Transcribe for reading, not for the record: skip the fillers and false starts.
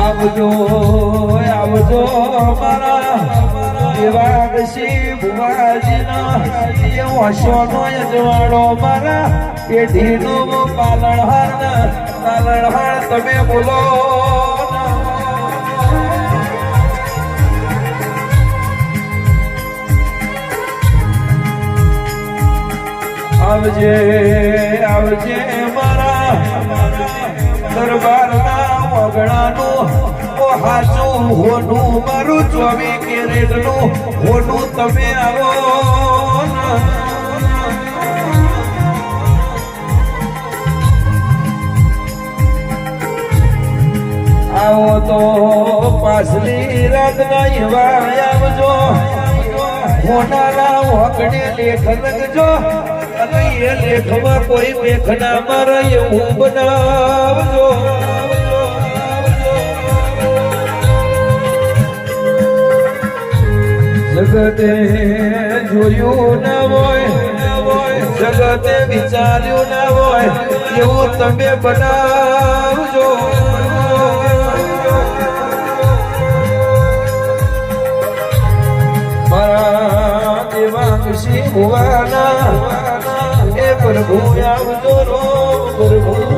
આવજો આવજો મારા દેવાગશી ભુવાજીનો એવો સોનો અજવાળો મારા પેઢીનું પાલનહાર તમે બોલો આવજે આવજે મારા દરબારના વગડાનું હાચું હોનું મારું 24 કેરેટનું હોનું તમે આવો આવો તો પાછલી રાતના એવા આવજો હોનાના વગડે લેખ લખજો અને એ લેખમાં કોઈ મેખ ના મારે એવું બનાવજો જગતે જોયું ના હોય જગતે વિચાર્યું ના હોય એવું તમે બનાવજો મારા દેવાંગશી ભુવાના એ પ્રભુ આવજો પ્રભુ